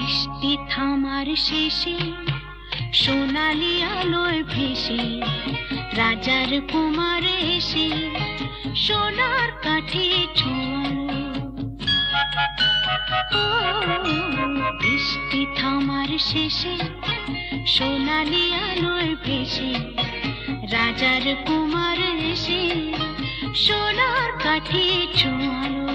বৃষ্টি থামার শেষে সোনালি আলোয় ভেসে রাজার কুমার এসে সোনার কাঠি ছোঁয়ালো। বৃষ্টি থামার শেষে সোনালি আলোয় ভেসে রাজার কুমার এসে সোনার কাঠি ছোঁয়ালো।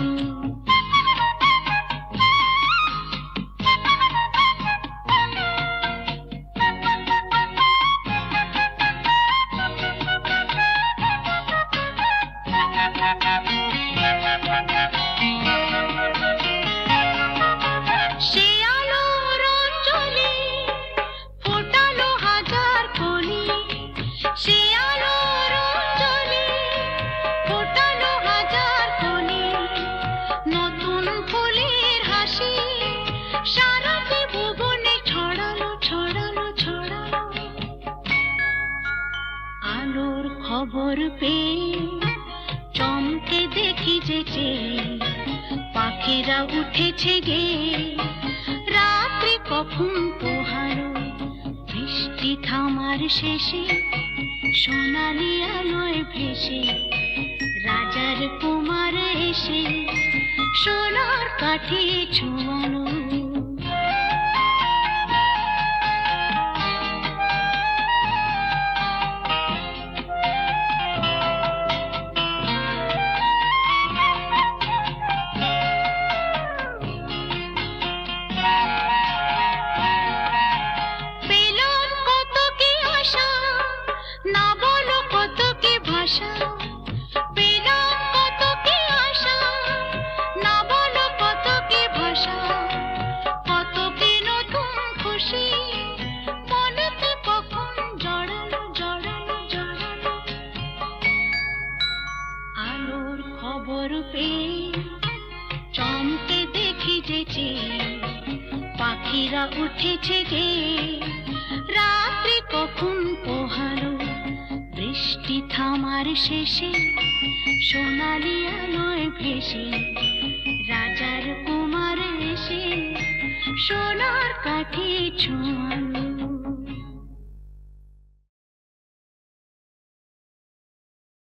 সে আলোর অঞ্জলি ফোটালো হাজার কলি, সে আলোর অঞ্জলি ফোটালো হাজার কলি। নতুন ফুলের হাসি সারাটি ভুবনে ছড়ালো ছড়ালো ছড়ালো। আলোর খবর পেয়ে চমকে দেখি যেচে পাখিরা উঠেছে গে রাত্রি কখন পোহালো। বৃষ্টি থামার শেষে সোনালি আলোয় ভেসে রাজার কুমার এসে সোনার কাঠি ছোঁয়ালো। না বলো কত কি ভাষা, পেলাম কত কি আশা, না বলো কত কি ভাষা, কত কি নতুন খুশি মনেতে কখন জড়ালো জড়ালো জড়ালো। আলোর খবর পেয়ে চমকে দেখি যেচে পাখিরা উঠেছে গে রাত্রি কখন পোহালো। বৃষ্টি থামার শেষে সোনালি আলোয় ভেসে রাজার কুমার এসে সোনার কাঠি ছোঁয়ালো।